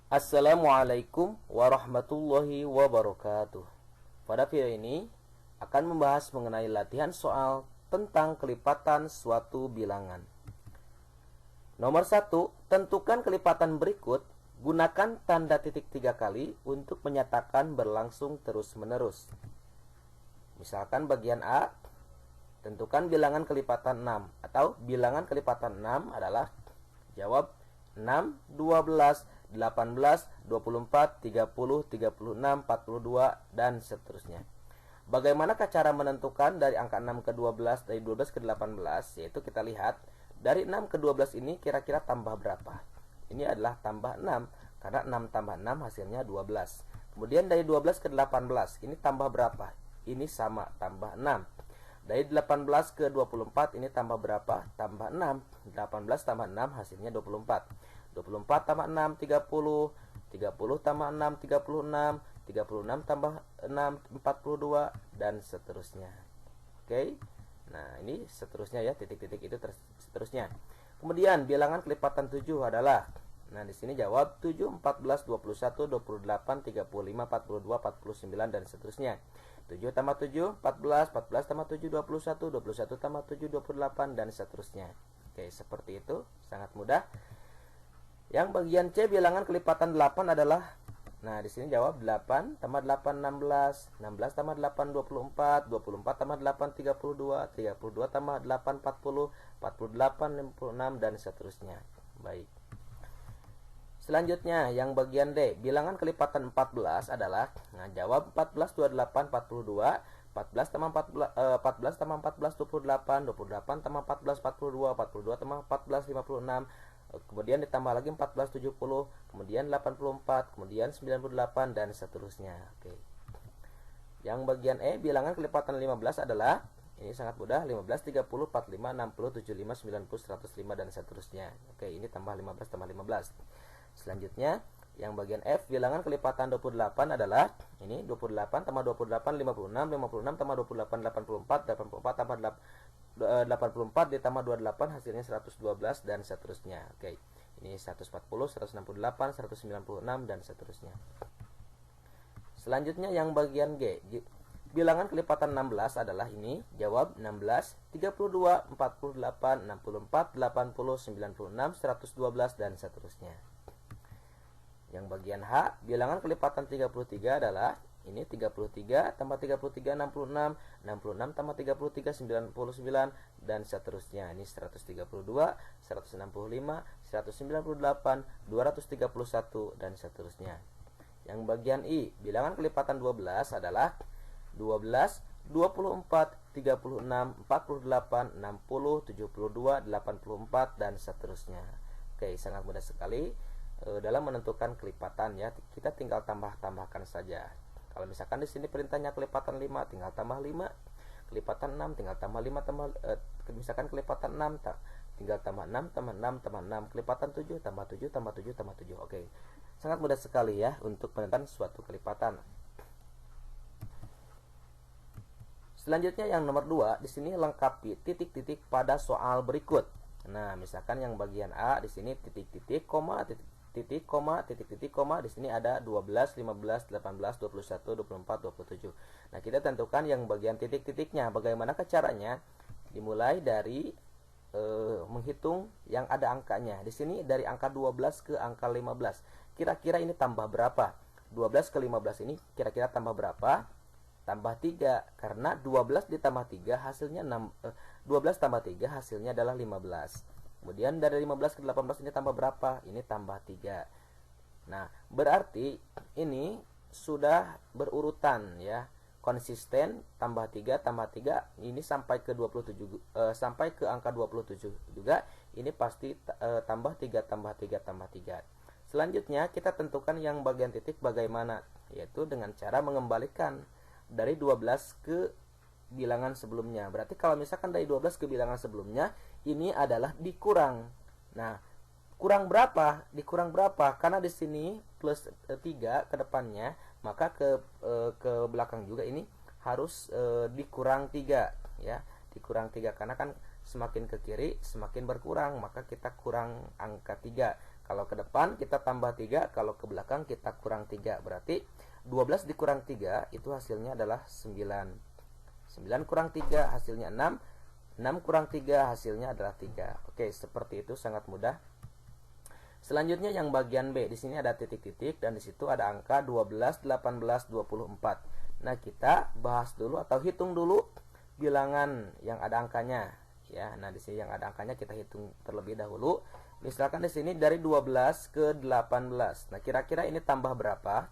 Assalamualaikum warahmatullahi wabarakatuh. Pada video ini akan membahas mengenai latihan soal tentang kelipatan suatu bilangan. Nomor 1, tentukan kelipatan berikut. Gunakan tanda titik 3 kali untuk menyatakan berlangsung terus-menerus. Misalkan bagian A, tentukan bilangan kelipatan 6 atau bilangan kelipatan 6 adalah jawab 6, 12, 18, 24, 30, 36, 42, dan seterusnya. Bagaimanakah cara menentukan dari angka 6 ke 12, dari 12 ke 18? Yaitu kita lihat, dari 6 ke 12 ini kira-kira tambah berapa? Ini adalah tambah 6, karena 6 tambah 6 hasilnya 12. Kemudian dari 12 ke 18, ini tambah berapa? Ini sama, tambah 6. Dari 18 ke 24 ini tambah berapa? Tambah 6. 18 tambah 6 hasilnya 24. 24 tambah 6 30. 30 tambah 6 36. 36 tambah 6 42 dan seterusnya. Oke. Nah, ini seterusnya ya, titik-titik itu seterusnya. Kemudian bilangan kelipatan 7 adalah, nah di sini jawab 7, 14, 21, 28, 35, 42, 49 dan seterusnya. 7 tambah 7, 14, 14 tambah 7, 21, 21 tambah 7, 28 dan seterusnya. Oke, seperti itu, sangat mudah. Yang bagian C, bilangan kelipatan 8 adalah, nah di sini jawab 8 tambah 8 16, 16 tambah 8 24, 24 tambah 8 32, 32 tambah 8 40, 48 56 dan seterusnya. Baik. Selanjutnya yang bagian D, bilangan kelipatan 14 adalah, nah jawab 14 28 42, 14 tambah 14 tambah 14 28, 28 tambah 14 42, 42 tambah 14 56, kemudian ditambah lagi 14 70, kemudian 84, kemudian 98 dan seterusnya. Oke. Yang bagian E, bilangan kelipatan 15 adalah, ini sangat mudah, 15 30 45 60 75 90 105 dan seterusnya. Oke, ini tambah 15 tambah 15. Selanjutnya, yang bagian F, bilangan kelipatan 28 adalah, ini 28 tambah 28 56, 56 tambah 28 84, 84 tambah 84 ditambah 28 hasilnya 112 dan seterusnya. Oke. Ini 140, 168, 196 dan seterusnya. Selanjutnya yang bagian G, bilangan kelipatan 16 adalah, ini jawab 16 32 48 64 80 96 112 dan seterusnya. Yang bagian H, bilangan kelipatan 33 adalah, ini 33 tambah 33 66, 66 tambah 33 99 dan seterusnya. Ini 132, 165, 198, 231 dan seterusnya. Yang bagian I, bilangan kelipatan 12 adalah 12 24 36 48 60 72 84 dan seterusnya. Oke, sangat mudah sekali dalam menentukan kelipatan ya. Kita tinggal tambahkan saja. Kalau misalkan di sini perintahnya kelipatan 5, tinggal tambah 5. Kelipatan 6 tinggal tambah 5 tambah misalkan kelipatan 6 tinggal tambah 6 tambah 6 tambah 6. Kelipatan 7 tambah 7 tambah 7 tambah 7. Oke. Sangat mudah sekali ya untuk menentukan suatu kelipatan. Selanjutnya yang nomor 2, di sini lengkapi titik-titik pada soal berikut. Nah, misalkan yang bagian A di sini titik-titik koma titik koma titik-titik koma, di sini ada 12 15 18 21 24 27. Nah, kita tentukan yang bagian titik-titiknya. Bagaimana caranya? Dimulai dari menghitung yang ada angkanya. Di sini dari angka 12 ke angka 15. Kira-kira ini tambah berapa? 12 ke 15 ini kira-kira tambah berapa? Tambah 3, karena 12 ditambah 3 hasilnya 12 tambah 3 hasilnya adalah 15. Kemudian dari 15 ke 18 ini tambah berapa? Ini tambah 3. Nah, berarti ini sudah berurutan ya. Konsisten, tambah 3 tambah 3 ini sampai ke 27 sampai ke angka 27 juga. Ini pasti tambah 3 tambah 3 tambah 3. Selanjutnya kita tentukan yang bagian titik bagaimana, yaitu dengan cara mengembalikan dari 12 ke bilangan sebelumnya. Berarti kalau misalkan dari 12 ke bilangan sebelumnya, ini adalah dikurang. Nah, kurang berapa? Dikurang berapa? Karena di sini plus 3 ke depannya, maka ke belakang juga ini harus dikurang 3 ya. Dikurang 3 karena kan semakin ke kiri semakin berkurang, maka kita kurang angka 3. Kalau ke depan kita tambah 3, kalau ke belakang kita kurang 3. Berarti 12 dikurang 3 itu hasilnya adalah 9. 9 kurang 3 hasilnya 6. 6 kurang 3 hasilnya adalah 3. Oke, seperti itu, sangat mudah. Selanjutnya yang bagian B, di sini ada titik-titik dan di situ ada angka 12, 18, 24. Nah, kita bahas dulu atau hitung dulu bilangan yang ada angkanya ya. Nah, di sini yang ada angkanya kita hitung terlebih dahulu. Misalkan di sini dari 12 ke 18. Nah, kira-kira ini tambah berapa?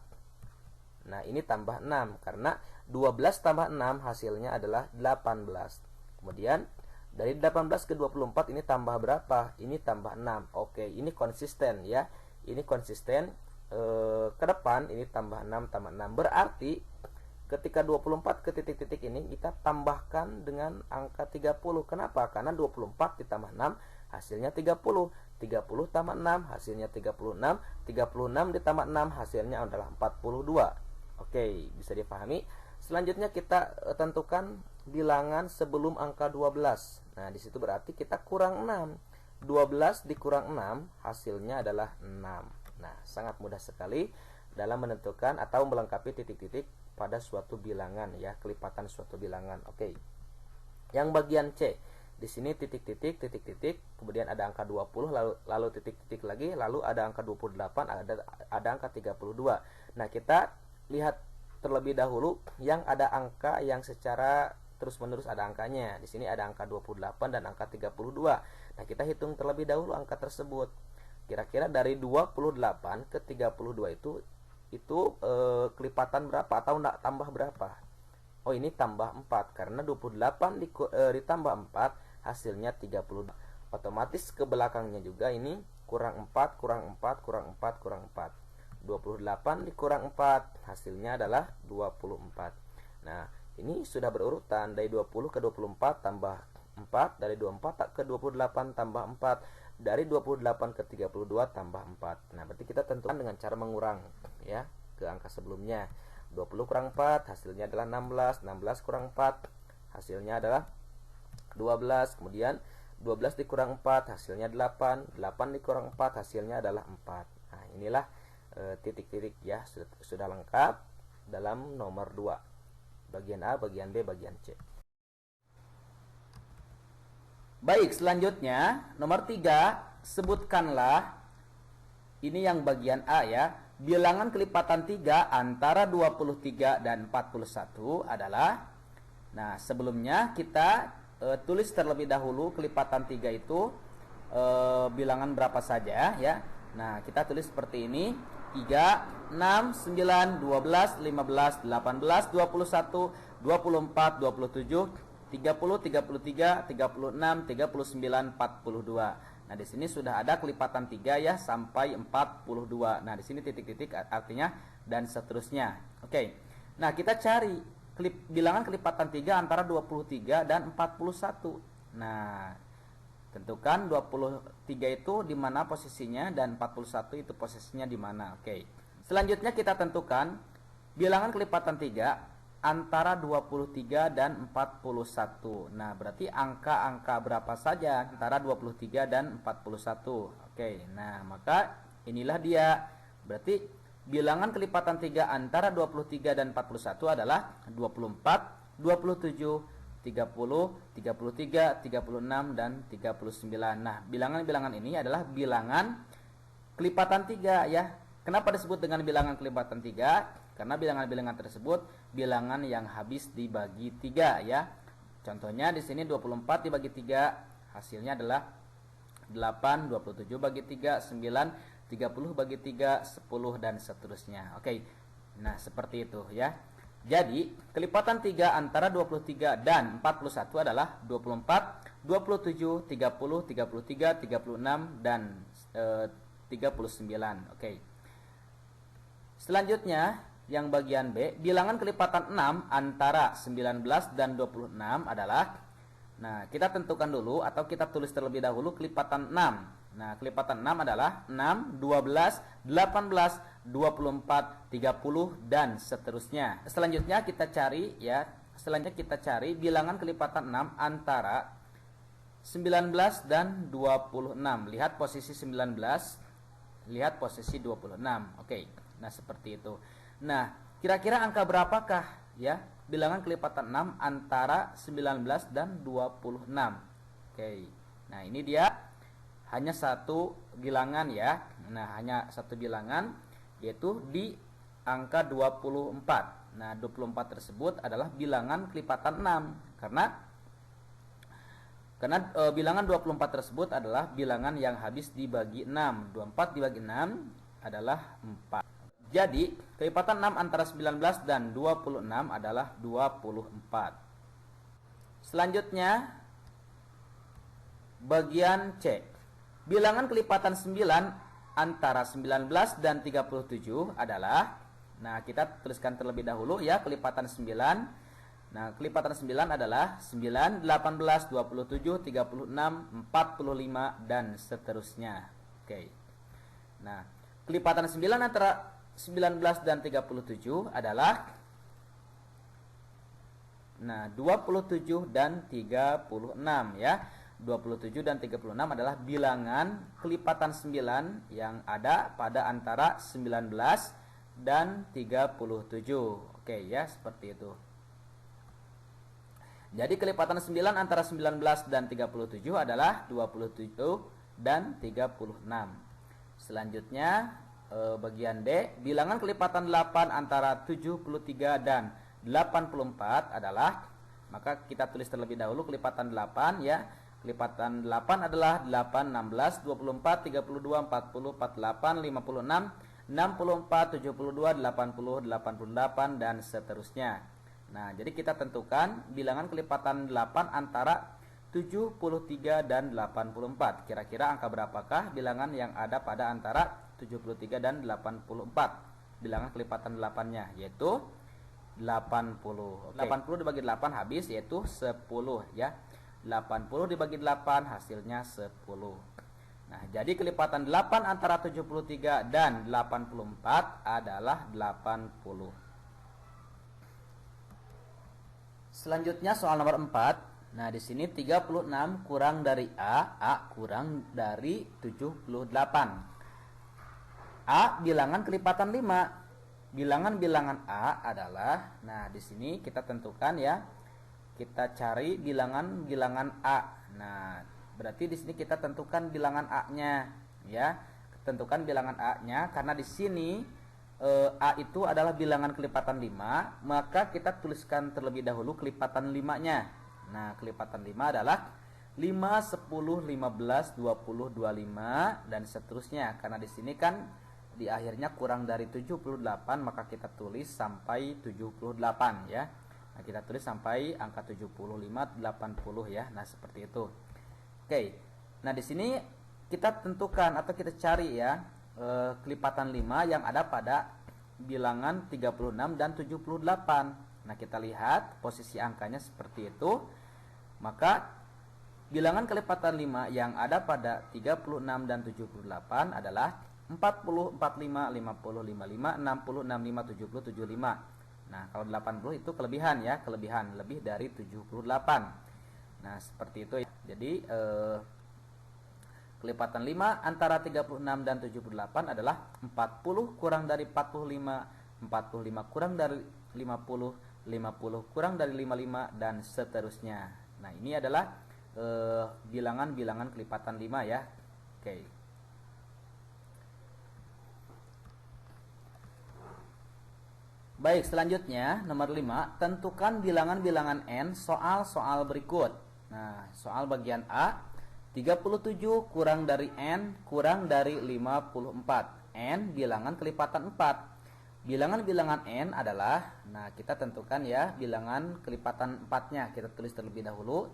Nah, ini tambah 6 karena 12 tambah 6 hasilnya adalah 18. Kemudian dari 18 ke 24 ini tambah berapa? Ini tambah 6. Oke, ini konsisten ya. Ini konsisten. Ke depan ini tambah 6 tambah 6. Berarti ketika 24 ke titik-titik ini kita tambahkan dengan angka 30. Kenapa? Karena 24 ditambah 6 hasilnya 30. 30 tambah 6 hasilnya 36. 36 ditambah 6 hasilnya adalah 42. Oke, bisa dipahami. Selanjutnya kita tentukan bilangan sebelum angka 12. Nah, di situ berarti kita kurang 6. 12 dikurang 6 hasilnya adalah 6. Nah, sangat mudah sekali dalam menentukan atau melengkapi titik-titik pada suatu bilangan ya, kelipatan suatu bilangan. Oke. Yang bagian C, di sini titik-titik, titik-titik, kemudian ada angka 20, lalu titik-titik lagi, lalu ada angka 28, ada angka 32. Nah, kita lihat terlebih dahulu yang ada angka yang secara terus-menerus ada angkanya. Di sini ada angka 28 dan angka 32. Nah, kita hitung terlebih dahulu angka tersebut. Kira-kira dari 28 ke 32 itu kelipatan berapa atau tambah berapa? Oh, ini tambah 4 karena 28 ditambah 4 hasilnya 30. Otomatis ke belakangnya juga ini kurang 4 kurang 4 kurang 4 kurang 4. 28 dikurang 4 hasilnya adalah 24. Nah, ini sudah berurutan dari 20 ke 24 tambah 4, dari 24 ke 28 tambah 4, dari 28 ke 32 tambah 4. Nah, berarti kita tentukan dengan cara mengurang ya ke angka sebelumnya. 20 kurang 4 hasilnya adalah 16, 16 kurang 4 hasilnya adalah 12, kemudian 12 dikurang 4 hasilnya 8, 8 dikurang 4 hasilnya adalah 4. Nah, inilah titik-titik ya, sudah lengkap dalam nomor 2. Bagian A, bagian B, bagian C. Baik, selanjutnya nomor 3, sebutkanlah, ini yang bagian A ya, bilangan kelipatan 3 antara 23 dan 41 adalah, nah sebelumnya kita tulis terlebih dahulu kelipatan 3 itu bilangan berapa saja ya. Nah, kita tulis seperti ini: 3, 6, 9, 12, 15, 18, 21, 24, 27, 30, 33, 36, 39, 42. Nah, di sini sudah ada kelipatan 3 ya sampai 42. Nah, di sini titik-titik artinya dan seterusnya. Oke. Nah, kita cari bilangan kelipatan 3 antara 23 dan 41. Nah, tentukan 23 itu di mana posisinya dan 41 itu posisinya di mana. Oke. Selanjutnya kita tentukan bilangan kelipatan 3 antara 23 dan 41. Nah, berarti angka-angka berapa saja antara 23 dan 41. Oke. Nah, maka inilah dia. Berarti bilangan kelipatan 3 antara 23 dan 41 adalah 24, 27, 30, 33, 36, dan 39. Nah, bilangan-bilangan ini adalah bilangan kelipatan 3 ya. Kenapa disebut dengan bilangan kelipatan 3? Karena bilangan-bilangan tersebut bilangan yang habis dibagi 3 ya. Contohnya di sini 24 dibagi 3 hasilnya adalah 8, 27 bagi 3 9, 30 bagi 3 10 dan seterusnya. Oke. Nah, seperti itu ya. Jadi, kelipatan 3 antara 23 dan 41 adalah 24, 27, 30, 33, 36 dan 39. Oke. Selanjutnya yang bagian B, bilangan kelipatan 6 antara 19 dan 26 adalah, nah kita tentukan dulu atau kita tulis terlebih dahulu kelipatan 6. Nah, kelipatan 6 adalah 6, 12, 18, 24, 30 dan seterusnya. Selanjutnya kita cari ya, bilangan kelipatan 6 antara 19 dan 26. Lihat posisi 19 lihat posisi 26. Oke. Nah, seperti itu. Nah, kira-kira angka berapakah ya bilangan kelipatan 6 antara 19 dan 26? Oke. Nah, ini dia hanya satu bilangan ya. Nah, hanya satu bilangan, yaitu di angka 24. Nah, 24 tersebut adalah bilangan kelipatan 6 karena bilangan 24 tersebut adalah bilangan yang habis dibagi 6. 24 dibagi 6 adalah 4. Jadi, kelipatan 6 antara 19 dan 26 adalah 24. Selanjutnya, bagian C. Bilangan kelipatan 9 antara 19 dan 37 adalah, nah kita tuliskan terlebih dahulu ya kelipatan 9. Nah, kelipatan 9 adalah 9, 18, 27, 36, 45, dan seterusnya. Oke. Nah, kelipatan 9 antara 19 dan 37 adalah 27 dan 36 ya. 27 dan 36 adalah bilangan kelipatan 9 yang ada pada antara 19 dan 37. Oke ya, seperti itu. Jadi kelipatan 9 antara 19 dan 37 adalah 27 dan 36. Selanjutnya bagian D, bilangan kelipatan 8 antara 73 dan 84 adalah, maka kita tulis terlebih dahulu kelipatan 8 ya. Kelipatan 8 adalah 8, 16, 24, 32, 40, 48, 56, 64, 72, 80, 88, dan seterusnya. Nah, jadi kita tentukan bilangan kelipatan 8 antara 73 dan 84. Kira-kira angka berapakah bilangan yang ada pada antara 73 dan 84? Bilangan kelipatan 8-nya yaitu 80. 80 dibagi 8 habis yaitu 10 ya. 80 dibagi 8 hasilnya 10. Nah, jadi kelipatan 8 antara 73 dan 84 adalah 80. Selanjutnya soal nomor 4. Nah, di sini 36 kurang dari A kurang dari 78. A bilangan kelipatan 5. Bilangan-bilangan A adalah, nah di sini kita tentukan ya. Kita cari bilangan-bilangan A. Nah, berarti di sini kita tentukan bilangan A-nya ya. Tentukan bilangan A-nya karena di sini A itu adalah bilangan kelipatan 5, maka kita tuliskan terlebih dahulu kelipatan 5-nya. Nah, kelipatan 5 adalah 5, 10, 15, 20, 25, dan seterusnya. Karena di sini kan di akhirnya kurang dari 78, maka kita tulis sampai 78 ya. Nah, kita tulis sampai angka 75, 80 ya. Nah, seperti itu. Oke. Nah, di sini kita tentukan atau kita cari ya kelipatan 5 yang ada pada bilangan 36 dan 78. Nah, kita lihat posisi angkanya seperti itu. Maka bilangan kelipatan 5 yang ada pada 36 dan 78 adalah 40, 45, 50, 55, 60, 65, 70, 75. Nah, kalau 80 itu kelebihan ya, kelebihan lebih dari 78. Nah, seperti itu ya. Jadi kelipatan 5 antara 36 dan 78 adalah 40 kurang dari 45, 45 kurang dari 50, 50 kurang dari 55, dan seterusnya. Nah, ini adalah bilangan-bilangan kelipatan 5 ya. Oke. Baik, selanjutnya nomor 5, tentukan bilangan-bilangan N soal-soal berikut. Nah, soal bagian A, 37 kurang dari N kurang dari 54. N bilangan kelipatan 4. Bilangan-bilangan N adalah, nah kita tentukan ya bilangan kelipatan 4-nya. Kita tulis terlebih dahulu.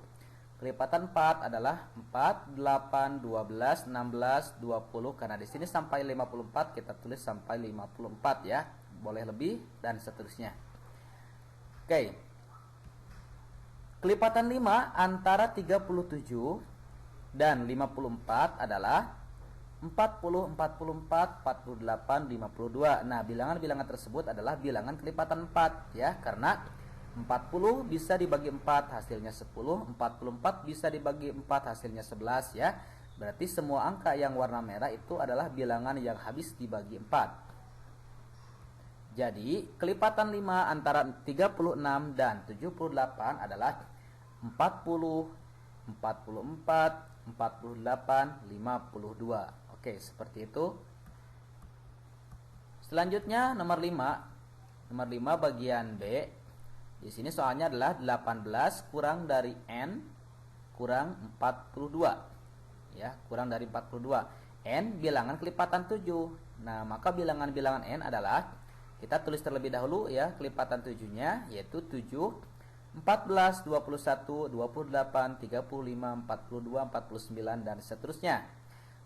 Kelipatan 4 adalah 4, 8, 12, 16, 20. Karena di sini sampai 54, kita tulis sampai 54 ya. Boleh lebih dan seterusnya. Oke. Kelipatan 5 antara 37 dan 54 adalah 40, 44, 48, 52. Nah, bilangan-bilangan tersebut adalah bilangan kelipatan 4 ya, karena 40 bisa dibagi 4 hasilnya 10, 44 bisa dibagi 4 hasilnya 11 ya. Berarti semua angka yang warna merah itu adalah bilangan yang habis dibagi 4. Jadi, kelipatan 5 antara 36 dan 78 adalah 40, 44, 48, 52. Oke, seperti itu. Selanjutnya nomor 5. Nomor 5 bagian B. Di sini soalnya adalah 18 kurang dari N kurang 42. Ya, kurang dari 42. N bilangan kelipatan 7. Nah, maka bilangan-bilangan N adalah, kita tulis terlebih dahulu ya, kelipatan 7-nya yaitu 7, 14, 21, 28, 35, 42, 49 dan seterusnya.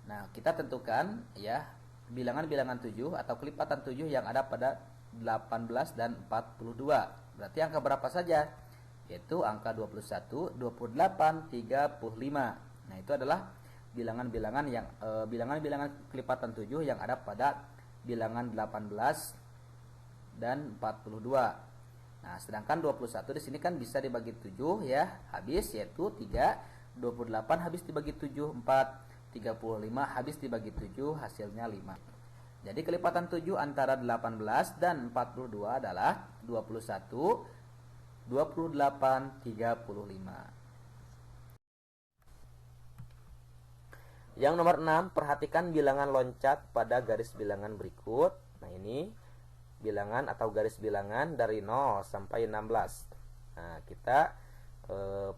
Nah, kita tentukan ya bilangan-bilangan 7 atau kelipatan 7 yang ada pada 18 dan 42. Berarti angka berapa saja? Yaitu angka 21, 28, 35. Nah, itu adalah bilangan-bilangan yang bilangan-bilangan kelipatan 7 yang ada pada bilangan 18 dan 42. Nah, sedangkan 21 di sini kan bisa dibagi 7 ya, habis yaitu 3, 28 habis dibagi 7 4, 35 habis dibagi 7 hasilnya 5. Jadi kelipatan 7 antara 18 dan 42 adalah 21, 28, 35. Yang nomor 6, perhatikan bilangan loncat pada garis bilangan berikut. Nah, ini bilangan atau garis bilangan dari 0 sampai 16. Nah, kita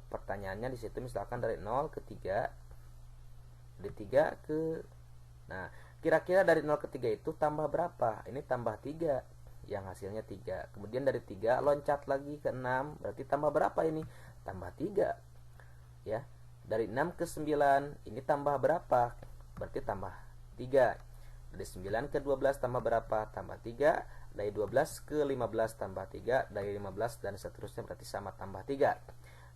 pertanyaannya di situ misalkan dari 0 ke 3, dari 3 ke, nah, kira-kira dari 0 ke 3 itu tambah berapa? Ini tambah 3, yang hasilnya 3. Kemudian dari 3 loncat lagi ke 6, berarti tambah berapa ini? Tambah 3. Ya. Dari 6 ke 9, ini tambah berapa? Berarti tambah 3. Dari 9 ke 12 tambah berapa? Tambah 3. Dari 12 ke 15 tambah 3. Dari 15 dan seterusnya berarti sama tambah 3.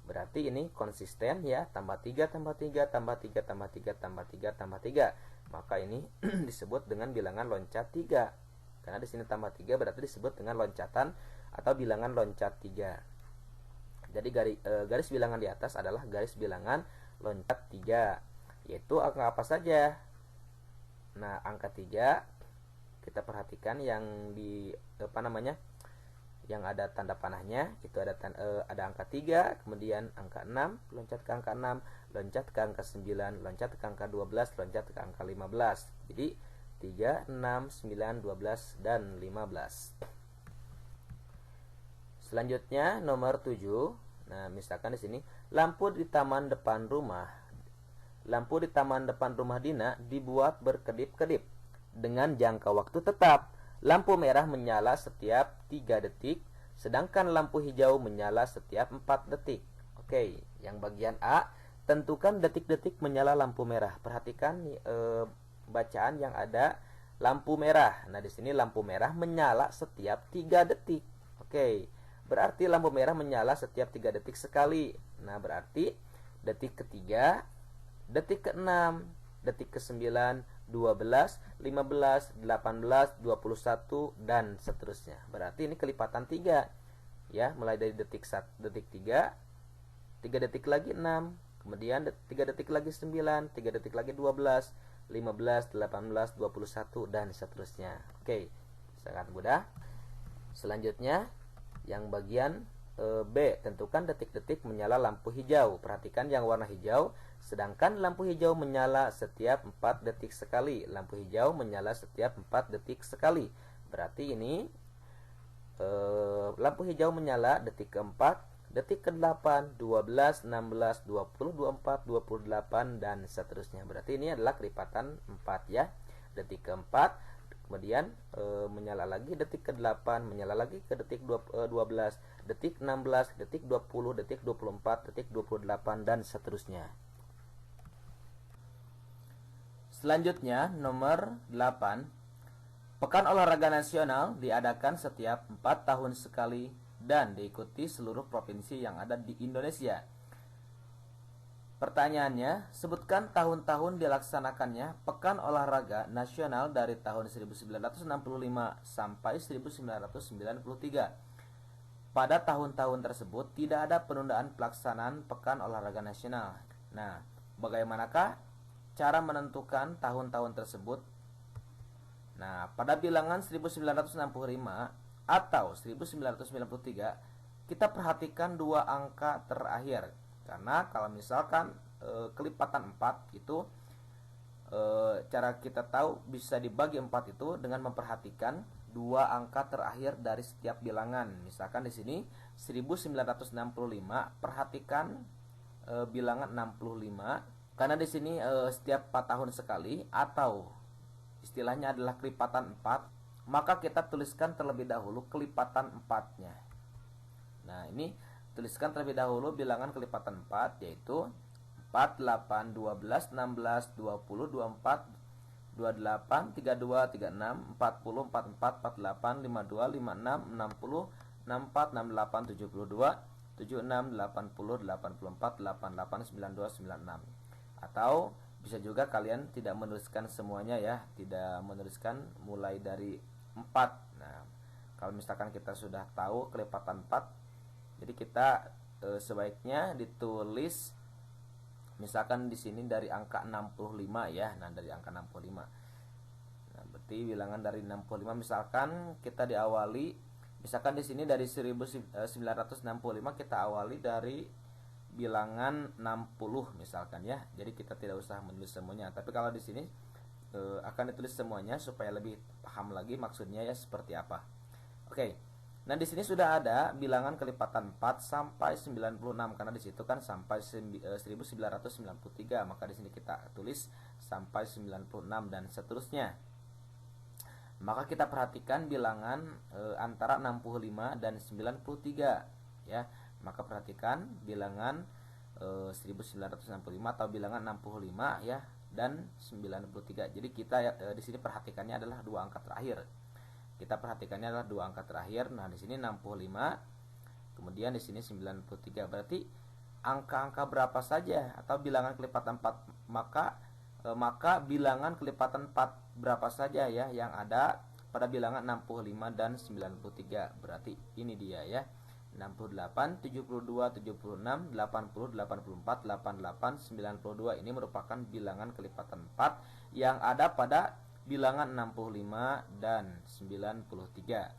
Berarti ini konsisten ya, tambah 3, tambah 3, tambah 3, tambah 3, tambah 3, tambah 3. Maka ini disebut dengan bilangan loncat 3. Karena di sini tambah 3 berarti disebut dengan loncatan atau bilangan loncat 3. Jadi garis bilangan di atas adalah garis bilangan loncat 3. Yaitu angka apa saja? Nah, angka 3 kita perhatikan yang di yang ada tanda panahnya, itu ada angka 3, kemudian angka 6, loncat ke angka 6, loncat ke angka 9, loncat ke angka 12, loncat ke angka 15. Jadi 3, 6, 9, 12 dan 15. Selanjutnya nomor 7. Nah, misalkan di sini lampu di taman depan rumah. Lampu di taman depan rumah Dina dibuat berkedip-kedip dengan jangka waktu tetap. Lampu merah menyala setiap 3 detik, sedangkan lampu hijau menyala setiap 4 detik. Oke, yang bagian A, tentukan detik-detik menyala lampu merah. Perhatikan bacaan yang ada lampu merah. Nah, di sini lampu merah menyala setiap 3 detik. Oke. Berarti lampu merah menyala setiap 3 detik sekali. Nah, berarti detik ketiga, detik ke-6, detik ke-9, 12, 15, 18, 21 dan seterusnya. Berarti ini kelipatan 3. Ya, mulai dari detik 3, 3 detik lagi 6, kemudian 3 detik lagi 9, 3 detik lagi 12, 15, 18, 21 dan seterusnya. Oke, sangat mudah. Selanjutnya yang bagian B, tentukan detik-detik menyala lampu hijau. Perhatikan yang warna hijau, sedangkan lampu hijau menyala setiap 4 detik sekali. Lampu hijau menyala setiap 4 detik sekali. Berarti ini lampu hijau menyala detik ke-4, detik ke-8, 12, 16, 20, 24, 28 dan seterusnya. Berarti ini adalah kelipatan 4 ya. Detik ke-4, kemudian menyala lagi detik ke-8, menyala lagi ke detik 12, detik 16, detik 20, detik 24, detik 28 dan seterusnya. Selanjutnya nomor 8. Pekan Olahraga Nasional diadakan setiap 4 tahun sekali dan diikuti seluruh provinsi yang ada di Indonesia. Pertanyaannya, sebutkan tahun-tahun dilaksanakannya Pekan Olahraga Nasional dari tahun 1965 sampai 1993. Pada tahun-tahun tersebut tidak ada penundaan pelaksanaan Pekan Olahraga Nasional. Nah, bagaimanakah cara menentukan tahun-tahun tersebut. Nah, pada bilangan 1965 atau 1993, kita perhatikan dua angka terakhir. Karena kalau misalkan kelipatan 4 itu cara kita tahu bisa dibagi 4 itu dengan memperhatikan dua angka terakhir dari setiap bilangan. Misalkan di sini 1965, perhatikan bilangan 65 karena di sini setiap 4 tahun sekali atau istilahnya adalah kelipatan 4, maka kita tuliskan terlebih dahulu kelipatan 4-nya. Nah, ini tuliskan terlebih dahulu bilangan kelipatan 4, yaitu 4, 8, 12, 16, 20, 24, 28, 32, 36, 40, 44, 48, 52, 56, 60, 64, 68, 72, 76, 80, 84, 88, 92, 96. Atau bisa juga kalian tidak menuliskan semuanya ya, tidak menuliskan mulai dari 4. Nah, kalau misalkan kita sudah tahu kelipatan 4, jadi kita sebaiknya ditulis misalkan di sini dari angka 65 ya. Nah, dari angka 65. Nah, berarti bilangan dari 65 misalkan kita diawali, misalkan di sini dari 1965 kita awali dari bilangan 60 misalkan ya. Jadi kita tidak usah menulis semuanya. Tapi kalau di sini akan ditulis semuanya supaya lebih paham lagi maksudnya ya seperti apa. Oke. Nah, di sini sudah ada bilangan kelipatan 4 sampai 96 karena di situ kan sampai 1993, maka di sini kita tulis sampai 96 dan seterusnya. Maka kita perhatikan bilangan antara 65 dan 93 ya. Maka perhatikan bilangan 1965 atau bilangan 65 ya dan 93. Jadi kita di sini perhatikannya adalah dua angka terakhir. Kita perhatikannya adalah dua angka terakhir. Nah, di sini 65, kemudian di sini 93. Berarti angka-angka berapa saja atau bilangan kelipatan 4, maka bilangan kelipatan 4 berapa saja ya yang ada pada bilangan 65 dan 93. Berarti ini dia ya. 68, 72, 76, 80, 84, 88, 92. Ini merupakan bilangan kelipatan 4 yang ada pada bilangan 65 dan 93.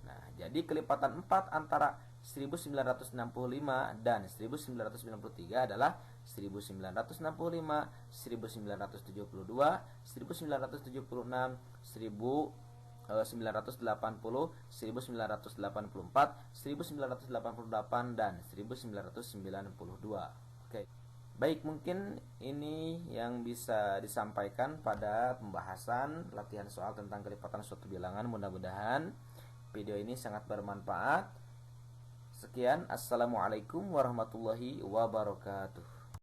Nah, jadi kelipatan 4 antara 1965 dan 1993 adalah 1965, 1972, 1976, 1980, 1984, 1988 dan 1992. Oke. Baik, mungkin ini yang bisa disampaikan pada pembahasan latihan soal tentang kelipatan suatu bilangan. Mudah-mudahan video ini sangat bermanfaat. Sekian, assalamualaikum warahmatullahi wabarakatuh.